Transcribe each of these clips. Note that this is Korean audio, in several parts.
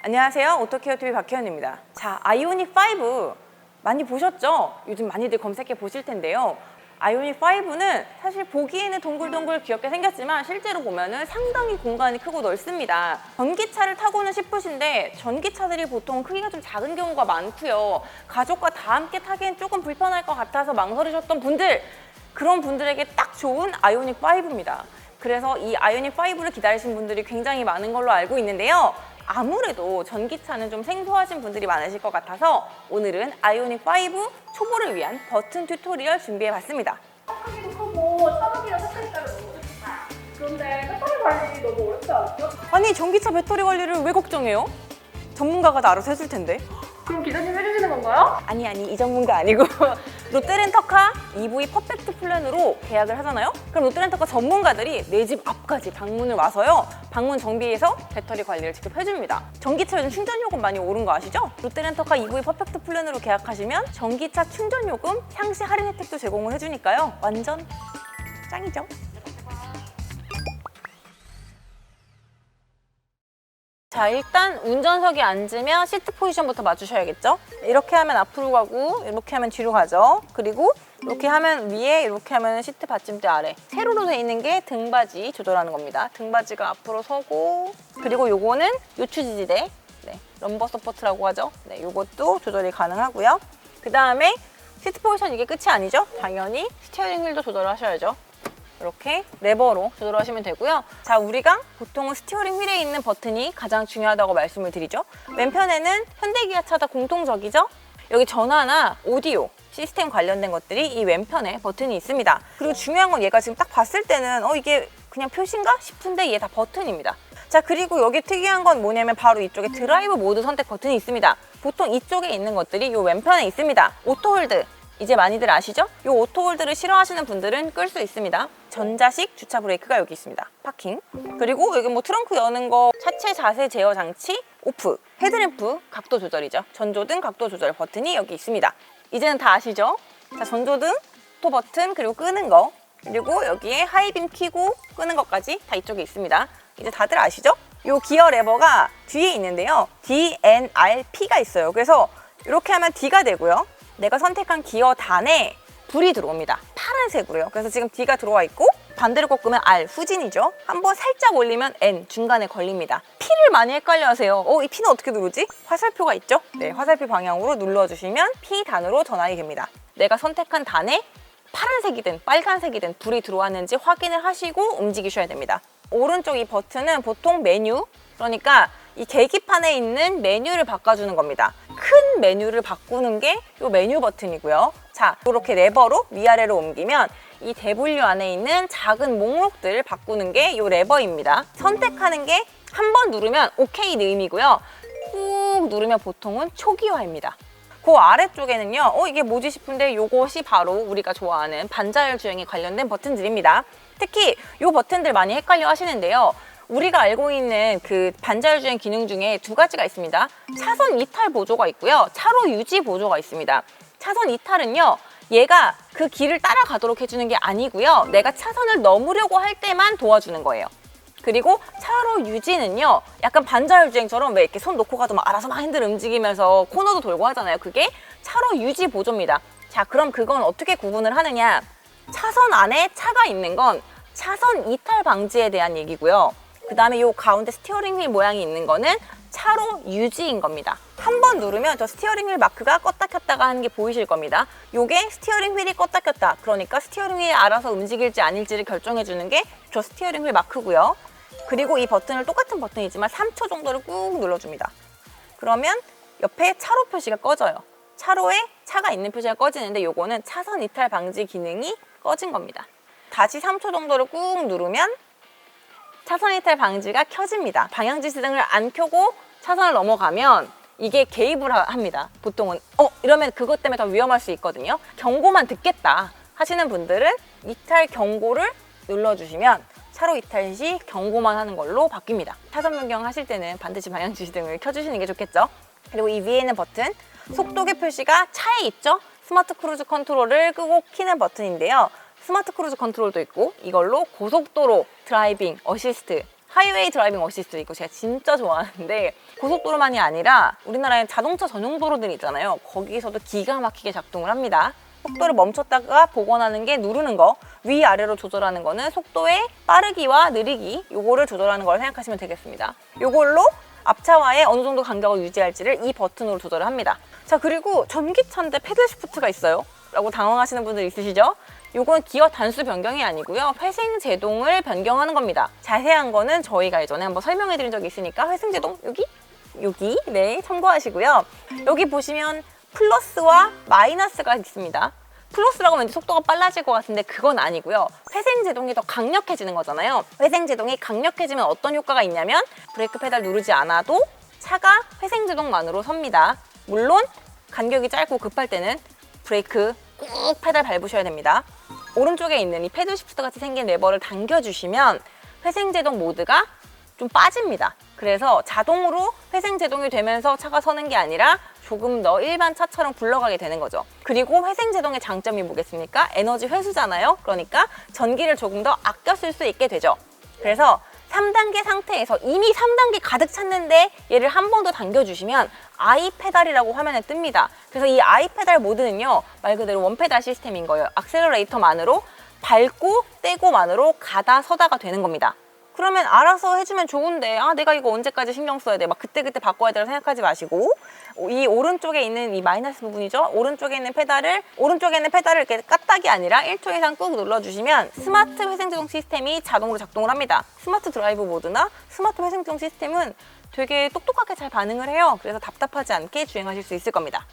안녕하세요. 오토케어TV 박혜연입니다. 자, 아이오닉 5 많이 보셨죠? 요즘 많이들 검색해 보실 텐데요. 아이오닉 5는 사실 보기에는 동글동글 귀엽게 생겼지만 실제로 보면은 상당히 공간이 크고 넓습니다. 전기차를 타고는 싶으신데 전기차들이 보통 크기가 좀 작은 경우가 많고요. 가족과 다 함께 타기엔 조금 불편할 것 같아서 망설이셨던 분들, 그런 분들에게 딱 좋은 아이오닉 5입니다. 그래서 이 아이오닉 5를 기다리신 분들이 굉장히 많은 걸로 알고 있는데요. 아무래도 전기차는 좀 생소하신 분들이 많으실 것 같아서 오늘은 아이오닉 5 초보를 위한 버튼 튜토리얼 준비해봤습니다. 크기도 크고 차박이랑 색깔이 너무 좋다. 그런데 배터리 관리 너무 어렵지 않죠? 아니, 전기차 배터리 관리를 왜 걱정해요? 전문가가 다 알아서 해줄 텐데. 그럼 기사님 해주시는 건가요? 아니, 이 전문가 아니고 롯데렌터카 EV 퍼펙트 플랜으로 계약을 하잖아요? 그럼 롯데렌터카 전문가들이 내 집 앞까지 방문을 와서요, 방문 정비해서 배터리 관리를 직접 해줍니다. 전기차 요즘 충전요금 많이 오른 거 아시죠? 롯데렌터카 EV 퍼펙트 플랜으로 계약하시면 전기차 충전요금 상시 할인 혜택도 제공을 해주니까요, 완전 짱이죠? 자, 일단 운전석에 앉으면 시트 포지션부터 맞추셔야겠죠? 이렇게 하면 앞으로 가고 이렇게 하면 뒤로 가죠. 그리고 이렇게 하면 위에, 이렇게 하면 시트 받침대 아래. 세로로 돼 있는 게 등받이 조절하는 겁니다. 등받이가 앞으로 서고, 그리고 요거는 요추 지지대, 럼버 서포트라고 하죠. 요것도 조절이 가능하고요. 그 다음에 시트 포지션 이게 끝이 아니죠? 당연히 스티어링 휠도 조절하셔야죠. 이렇게 레버로 조절하시면 되고요. 자, 우리가 보통은 스티어링 휠에 있는 버튼이 가장 중요하다고 말씀을 드리죠. 왼편에는 현대기아차다 공통적이죠. 여기 전화나 오디오 시스템 관련된 것들이 이 왼편에 버튼이 있습니다. 그리고 중요한 건 얘가 지금 딱 봤을 때는 이게 그냥 표시인가 싶은데 얘 다 버튼입니다. 자, 그리고 여기 특이한 건 뭐냐면 바로 이쪽에 드라이브 모드 선택 버튼이 있습니다. 보통 이쪽에 있는 것들이 이 왼편에 있습니다. 오토홀드, 이제 많이들 아시죠? 이 오토홀드를 싫어하시는 분들은 끌 수 있습니다. 전자식 주차 브레이크가 여기 있습니다. 파킹. 그리고 여기 뭐 트렁크 여는 거, 차체 자세 제어 장치, 오프, 헤드램프 각도 조절이죠. 전조등 각도 조절 버튼이 여기 있습니다. 이제는 다 아시죠? 자, 전조등, 오토 버튼, 그리고 끄는 거, 그리고 여기에 하이빔 켜고 끄는 것까지 다 이쪽에 있습니다. 이제 다들 아시죠? 이 기어 레버가 뒤에 있는데요. D, N, R, P가 있어요. 그래서 이렇게 하면 D가 되고요. 내가 선택한 기어 단에 불이 들어옵니다. 파란색으로요. 그래서 지금 D가 들어와 있고, 반대로 꺾으면 R, 후진이죠. 한번 살짝 올리면 N, 중간에 걸립니다. P를 많이 헷갈려 하세요. 이 P는 어떻게 누르지? 화살표가 있죠? 네, 화살표 방향으로 눌러주시면 P 단으로 전환이 됩니다. 내가 선택한 단에 파란색이든 빨간색이든 불이 들어왔는지 확인을 하시고 움직이셔야 됩니다. 오른쪽 이 버튼은 보통 메뉴, 그러니까 이 계기판에 있는 메뉴를 바꿔주는 겁니다. 큰 메뉴를 바꾸는 게 이 메뉴 버튼이고요. 자, 이렇게 레버로 위아래로 옮기면 이 대분류 안에 있는 작은 목록들을 바꾸는 게 이 레버입니다. 선택하는 게 한 번 누르면 OK는 의미고요. 꾹 누르면 보통은 초기화입니다. 그 아래쪽에는요, 이게 뭐지 싶은데 이것이 바로 우리가 좋아하는 반자율 주행에 관련된 버튼들입니다. 특히 이 버튼들 많이 헷갈려 하시는데요. 우리가 알고 있는 그 반자율 주행 기능 중에 두 가지가 있습니다. 차선 이탈 보조가 있고요. 차로 유지 보조가 있습니다. 차선 이탈은요, 얘가 그 길을 따라가도록 해주는 게 아니고요. 내가 차선을 넘으려고 할 때만 도와주는 거예요. 그리고 차로 유지는요, 약간 반자율 주행처럼 왜 이렇게 손 놓고 가도 막 알아서 막 핸들 움직이면서 코너도 돌고 하잖아요. 그게 차로 유지 보조입니다. 자, 그럼 그건 어떻게 구분을 하느냐? 차선 안에 차가 있는 건 차선 이탈 방지에 대한 얘기고요. 그 다음에 이 가운데 스티어링 휠 모양이 있는 거는 차로 유지인 겁니다. 한 번 누르면 저 스티어링 휠 마크가 껐다 켰다가 하는 게 보이실 겁니다. 요게 스티어링 휠이 껐다 켰다, 그러니까 스티어링 휠이 알아서 움직일지 아닐지를 결정해 주는 게 저 스티어링 휠 마크고요. 그리고 이 버튼을 똑같은 버튼이지만 3초 정도를 꾹 눌러줍니다. 그러면 옆에 차로 표시가 꺼져요. 차로에 차가 있는 표시가 꺼지는데 요거는 차선 이탈 방지 기능이 꺼진 겁니다. 다시 3초 정도를 꾹 누르면 차선 이탈 방지가 켜집니다. 방향지시등을 안 켜고 차선을 넘어가면 이게 개입을 합니다. 보통은 이러면 그것 때문에 더 위험할 수 있거든요. 경고만 듣겠다 하시는 분들은 이탈 경고를 눌러주시면 차로 이탈 시 경고만 하는 걸로 바뀝니다. 차선 변경 하실 때는 반드시 방향지시등을 켜주시는 게 좋겠죠. 그리고 이 위에 있는 버튼, 속도계 표시가 차에 있죠. 스마트 크루즈 컨트롤을 끄고 키는 버튼인데요. 스마트 크루즈 컨트롤도 있고, 이걸로 고속도로 드라이빙 어시스트 하이웨이 드라이빙 어시스트 이거 제가 진짜 좋아하는데 고속도로만이 아니라 우리나라에 자동차 전용 도로들이 있잖아요. 거기서도 기가 막히게 작동을 합니다. 속도를 멈췄다가 복원하는 게 누르는 거, 위아래로 조절하는 거는 속도의 빠르기와 느리기, 요거를 조절하는 걸 생각하시면 되겠습니다. 요걸로 앞차와의 어느 정도 간격을 유지할지를 이 버튼으로 조절을 합니다. 자, 그리고 전기차인데 패들 시프트가 있어요? 라고 당황하시는 분들 있으시죠? 요건 기어 단수 변경이 아니고요. 회생 제동을 변경하는 겁니다. 자세한 거는 저희가 예전에 한번 설명해 드린 적이 있으니까 회생 제동 여기 네, 참고하시고요. 여기 보시면 플러스와 마이너스가 있습니다. 플러스라고 하면 왠지 속도가 빨라질 것 같은데 그건 아니고요. 회생 제동이 더 강력해지는 거잖아요. 회생 제동이 강력해지면 어떤 효과가 있냐면 브레이크 페달 누르지 않아도 차가 회생 제동만으로 섭니다. 물론 간격이 짧고 급할 때는 브레이크 꾹 페달 밟으셔야 됩니다. 오른쪽에 있는 이 패들 시프트 같이 생긴 레버를 당겨주시면 회생 제동 모드가 좀 빠집니다. 그래서 자동으로 회생 제동이 되면서 차가 서는 게 아니라 조금 더 일반 차처럼 굴러가게 되는 거죠. 그리고 회생 제동의 장점이 뭐겠습니까? 에너지 회수잖아요. 그러니까 전기를 조금 더 아껴 쓸 수 있게 되죠. 그래서 3단계 상태에서 이미 3단계 가득 찼는데 얘를 한 번 더 당겨주시면 I 페달이라고 화면에 뜹니다. 그래서 이 I 페달 모드는요, 말 그대로 원페달 시스템인 거예요. 악셀러레이터만으로 밟고 떼고만으로 가다 서다가 되는 겁니다. 그러면 알아서 해주면 좋은데 아 내가 이거 언제까지 신경 써야 돼? 막 그때그때 바꿔야 되라고 생각하지 마시고 이 오른쪽에 있는 이 마이너스 부분이죠. 오른쪽에 있는 페달을 이렇게 까딱이 아니라 1초 이상 꾹 눌러주시면 스마트 회생제동 시스템이 자동으로 작동을 합니다. 스마트 드라이브 모드나 스마트 회생제동 시스템은 되게 똑똑하게 잘 반응을 해요. 그래서 답답하지 않게 주행하실 수 있을 겁니다.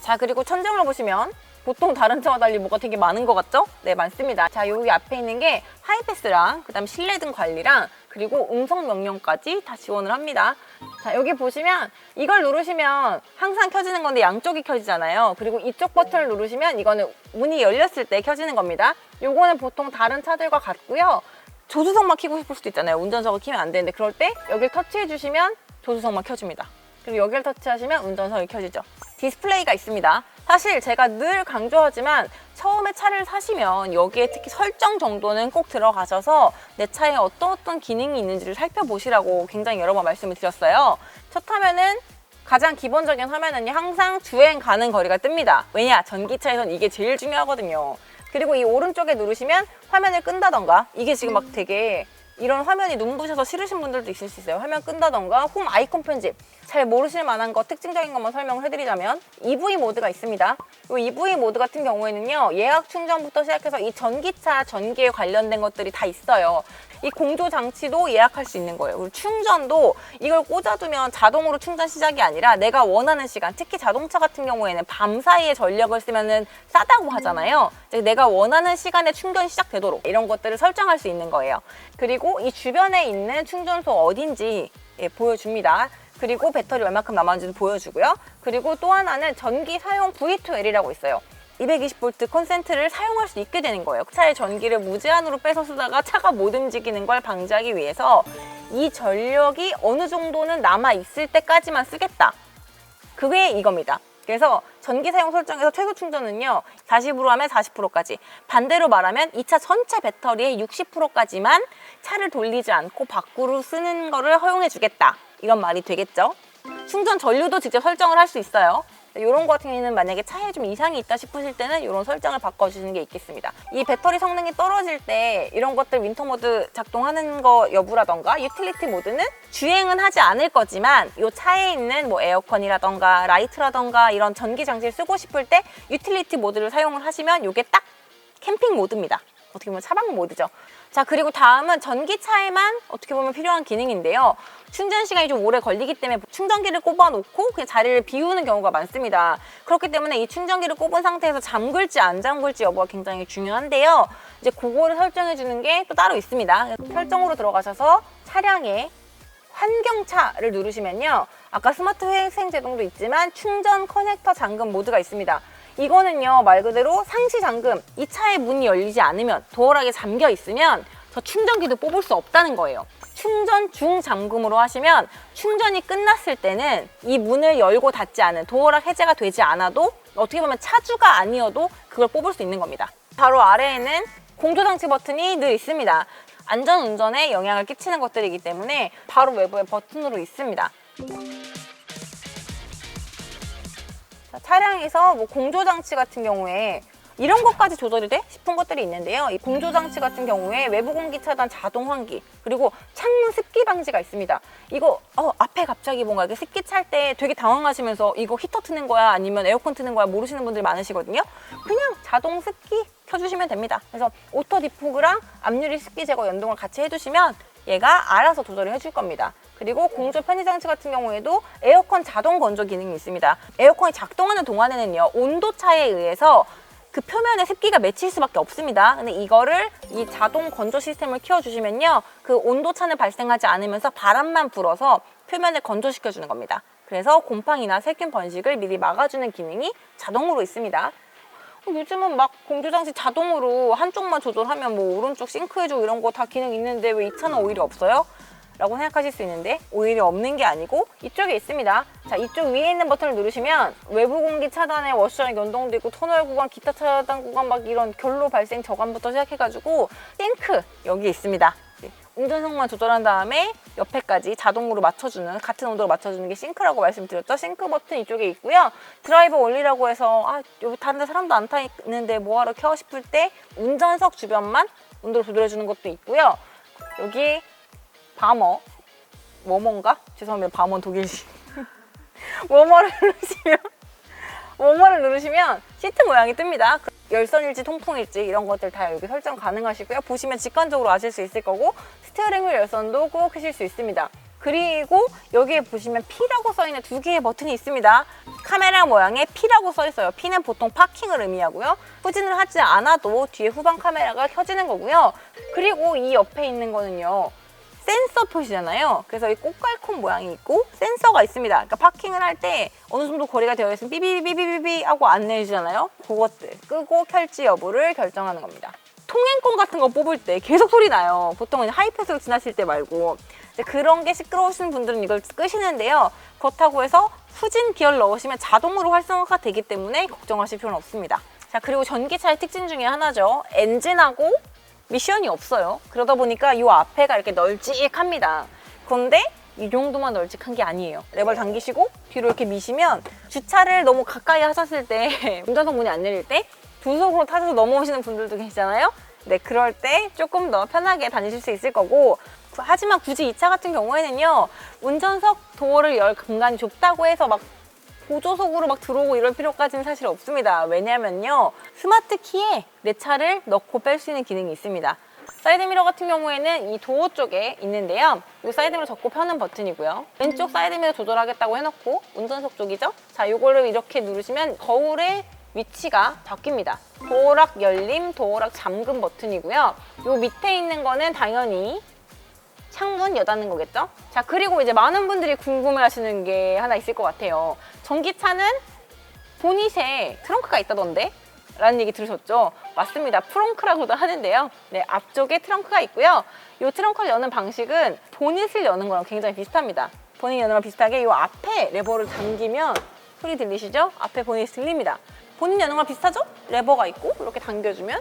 자, 그리고 천정을 보시면 보통 다른 차와 달리 뭐가 되게 많은 것 같죠? 네, 많습니다. 자, 여기 앞에 있는 게 하이패스랑 그다음 실내 등 관리랑 그리고 음성 명령까지 다 지원을 합니다. 자, 여기 보시면 이걸 누르시면 항상 켜지는 건데 양쪽이 켜지잖아요. 그리고 이쪽 버튼을 누르시면 이거는 문이 열렸을 때 켜지는 겁니다. 요거는 보통 다른 차들과 같고요. 조수석만 켜고 싶을 수도 있잖아요. 운전석을 켜면 안 되는데 그럴 때 여기를 터치해 주시면 조수석만 켜줍니다. 그리고 여기를 터치하시면 운전석이 켜지죠. 디스플레이가 있습니다. 사실 제가 늘 강조하지만 처음에 차를 사시면 여기에 특히 설정 정도는 꼭 들어가셔서 내 차에 어떤 기능이 있는지를 살펴보시라고 굉장히 여러 번 말씀을 드렸어요. 첫 화면은 가장 기본적인 화면은요, 항상 주행 가는 거리가 뜹니다. 왜냐? 전기차에선 이게 제일 중요하거든요. 그리고 이 오른쪽에 누르시면 화면을 끈다던가, 이게 지금 막 되게 이런 화면이 눈부셔서 싫으신 분들도 있을 수 있어요. 화면 끈다던가 홈 아이콘 편집, 잘 모르실 만한 거 특징적인 것만 설명을 해드리자면 EV 모드가 있습니다. 이 EV 모드 같은 경우에는요, 예약 충전부터 시작해서 이 전기차 전기에 관련된 것들이 다 있어요. 이 공조 장치도 예약할 수 있는 거예요. 그리고 충전도 이걸 꽂아두면 자동으로 충전 시작이 아니라 내가 원하는 시간, 특히 자동차 같은 경우에는 밤 사이에 전력을 쓰면은 싸다고 하잖아요. 내가 원하는 시간에 충전이 시작되도록 이런 것들을 설정할 수 있는 거예요. 그리고 이 주변에 있는 충전소 어딘지 보여줍니다. 그리고 배터리 얼마큼 남았는지도 보여주고요. 그리고 또 하나는 전기 사용 V2L이라고 있어요. 220V 콘센트를 사용할 수 있게 되는 거예요. 차의 전기를 무제한으로 빼서 쓰다가 차가 못 움직이는 걸 방지하기 위해서 이 전력이 어느 정도는 남아있을 때까지만 쓰겠다. 그게 이겁니다. 그래서 전기 사용 설정에서 최소 충전은요, 40으로 하면 40%까지, 반대로 말하면 이 차 전체 배터리의 60%까지만 차를 돌리지 않고 밖으로 쓰는 거를 허용해 주겠다, 이런 말이 되겠죠. 충전 전류도 직접 설정을 할 수 있어요. 이런 거 같은 경우에는 만약에 차에 좀 이상이 있다 싶으실 때는 이런 설정을 바꿔주시는 게 있겠습니다. 이 배터리 성능이 떨어질 때 이런 것들 윈터 모드 작동하는 거 여부라던가 유틸리티 모드는 주행은 하지 않을 거지만 이 차에 있는 뭐 에어컨이라던가 라이트라던가 이런 전기 장치를 쓰고 싶을 때 유틸리티 모드를 사용을 하시면 이게 딱 캠핑 모드입니다. 어떻게 보면 차박 모드죠. 자, 그리고 다음은 전기차에만 어떻게 보면 필요한 기능인데요. 충전 시간이 좀 오래 걸리기 때문에 충전기를 꼽아놓고 그냥 자리를 비우는 경우가 많습니다. 그렇기 때문에 이 충전기를 꼽은 상태에서 잠글지 안 잠글지 여부가 굉장히 중요한데요. 이제 그거를 설정해 주는 게 또 따로 있습니다. 설정으로 들어가셔서 차량의 환경차를 누르시면요, 아까 스마트 회생 제동도 있지만 충전 커넥터 잠금 모드가 있습니다. 이거는요, 말 그대로 상시 잠금, 이 차의 문이 열리지 않으면, 도어락에 잠겨 있으면 저 충전기도 뽑을 수 없다는 거예요. 충전 중 잠금으로 하시면 충전이 끝났을 때는 이 문을 열고 닫지 않은, 도어락 해제가 되지 않아도 어떻게 보면 차주가 아니어도 그걸 뽑을 수 있는 겁니다. 바로 아래에는 공조장치 버튼이 늘 있습니다. 안전 운전에 영향을 끼치는 것들이기 때문에 바로 외부에 버튼으로 있습니다. 자, 차량에서 뭐 공조장치 같은 경우에 이런 것까지 조절이 돼? 싶은 것들이 있는데요. 이 공조장치 같은 경우에 외부 공기 차단 자동 환기, 그리고 창문 습기 방지가 있습니다. 이거 앞에 갑자기 뭔가 이렇게 습기 찰 때 되게 당황하시면서 이거 히터 트는 거야 아니면 에어컨 트는 거야 모르시는 분들이 많으시거든요. 그냥 자동 습기 켜주시면 됩니다. 그래서 오토 디포그랑 앞유리 습기 제거 연동을 같이 해주시면 얘가 알아서 조절을 해줄 겁니다. 그리고 공조 편의 장치 같은 경우에도 에어컨 자동 건조 기능이 있습니다. 에어컨이 작동하는 동안에는요, 온도차에 의해서 그 표면에 습기가 맺힐 수밖에 없습니다. 근데 이거를 이 자동 건조 시스템을 키워주시면요, 그 온도차는 발생하지 않으면서 바람만 불어서 표면을 건조시켜주는 겁니다. 그래서 곰팡이나 세균 번식을 미리 막아주는 기능이 자동으로 있습니다. 요즘은 막 공조장치 자동으로 한쪽만 조절하면 뭐 오른쪽 싱크해주고 이런 거 다 기능 있는데 왜 이 차는 오히려 없어요? 라고 생각하실 수 있는데 오히려 없는 게 아니고 이쪽에 있습니다. 자, 이쪽 위에 있는 버튼을 누르시면 외부 공기 차단에 워셔랑 연동도 있고 터널 구간, 기타 차단 구간 막 이런 결로 발생 저감부터 시작해가지고 싱크 여기 있습니다. 운전석만 조절한 다음에 옆에까지 자동으로 맞춰주는, 같은 온도로 맞춰주는 게 싱크라고 말씀드렸죠. 싱크 버튼 이쪽에 있고요. 드라이버 원리라고 해서 여기 다른 데 사람도 안 타 있는데 뭐하러 켜 싶을 때 운전석 주변만 온도를 조절해주는 것도 있고요. 여기 바머, 뭐뭔가? 죄송합니다. 바머는 독일식. 워머를 누르시면 시트 모양이 뜹니다. 열선일지 통풍일지 이런 것들 다 여기 설정 가능하시고요. 보시면 직관적으로 아실 수 있을 거고 스티어링 휠 열선도 꼭 켜실 수 있습니다. 그리고 여기에 보시면 P라고 써있는 두 개의 버튼이 있습니다. 카메라 모양의 P라고 써있어요. P는 보통 파킹을 의미하고요. 후진을 하지 않아도 뒤에 후방 카메라가 켜지는 거고요. 그리고 이 옆에 있는 거는요, 센서 표시잖아요. 그래서 이 꽃갈콘 모양이 있고 센서가 있습니다. 그러니까 파킹을 할 때 어느 정도 거리가 되어 있으면 삐비비비비비 하고 안내해주잖아요. 그것들 끄고 켤지 여부를 결정하는 겁니다. 통행권 같은 거 뽑을 때 계속 소리 나요. 보통은 하이패스로 지나실 때 말고. 그런 게 시끄러우신 분들은 이걸 끄시는데요. 그렇다고 해서 후진 기어를 넣으시면 자동으로 활성화가 되기 때문에 걱정하실 필요는 없습니다. 자, 그리고 전기차의 특징 중에 하나죠. 엔진하고 미션이 없어요. 그러다 보니까 이 앞에가 이렇게 널찍합니다. 그런데 이 정도만 널찍한 게 아니에요. 레버를 당기시고 뒤로 이렇게 미시면 주차를 너무 가까이 하셨을 때 운전석 문이 안 열릴 때 두 손으로 타셔서 넘어오시는 분들도 계시잖아요. 네, 그럴 때 조금 더 편하게 다니실 수 있을 거고, 하지만 굳이 이 차 같은 경우에는요, 운전석 도어를 열 공간이 좁다고 해서 막 보조석으로 막 들어오고 이럴 필요까지는 사실 없습니다. 왜냐면요, 스마트 키에 내 차를 넣고 뺄 수 있는 기능이 있습니다. 사이드미러 같은 경우에는 이 도어 쪽에 있는데요. 이 사이드미러 접고 펴는 버튼이고요. 왼쪽 사이드미러 조절하겠다고 해놓고 운전석 쪽이죠. 자, 이거를 이렇게 누르시면 거울의 위치가 바뀝니다. 도어락 열림, 도어락 잠금 버튼이고요. 이 밑에 있는 거는 당연히 창문 여닫는 거겠죠? 자, 그리고 이제 많은 분들이 궁금해하시는 게 하나 있을 것 같아요. 전기차는 보닛에 트렁크가 있다던데? 라는 얘기 들으셨죠? 맞습니다. 프렁크라고도 하는데요. 네, 앞쪽에 트렁크가 있고요. 이 트렁크를 여는 방식은 보닛을 여는 거랑 굉장히 비슷합니다. 보닛 여는 거랑 비슷하게 이 앞에 레버를 당기면 소리 들리시죠? 앞에 보닛 들립니다. 보닛 여는 거랑 비슷하죠? 레버가 있고 이렇게 당겨주면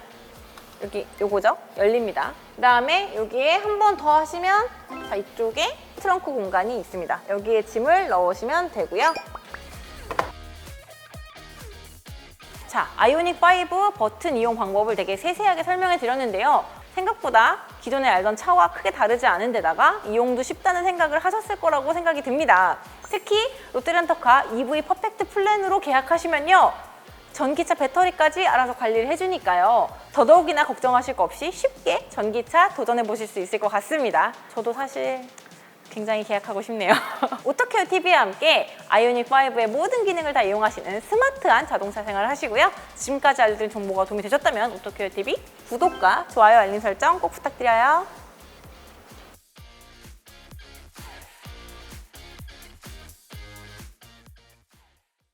여기 요거죠? 열립니다. 그 다음에 여기에 한 번 더 하시면 자, 이쪽에 트렁크 공간이 있습니다. 여기에 짐을 넣으시면 되고요. 자, 아이오닉 5 버튼 이용 방법을 되게 세세하게 설명해 드렸는데요. 생각보다 기존에 알던 차와 크게 다르지 않은 데다가 이용도 쉽다는 생각을 하셨을 거라고 생각이 듭니다. 특히 롯데렌터카 EV 퍼펙트 플랜으로 계약하시면요, 전기차 배터리까지 알아서 관리를 해주니까요. 더더욱이나 걱정하실 거 없이 쉽게 전기차 도전해보실 수 있을 것 같습니다. 저도 사실 굉장히 계약하고 싶네요. 오토케어 TV와 함께 아이오닉 5의 모든 기능을 다 이용하시는 스마트한 자동차 생활을 하시고요. 지금까지 알려드린 정보가 도움이 되셨다면 오토케어 TV 구독과 좋아요, 알림 설정 꼭 부탁드려요.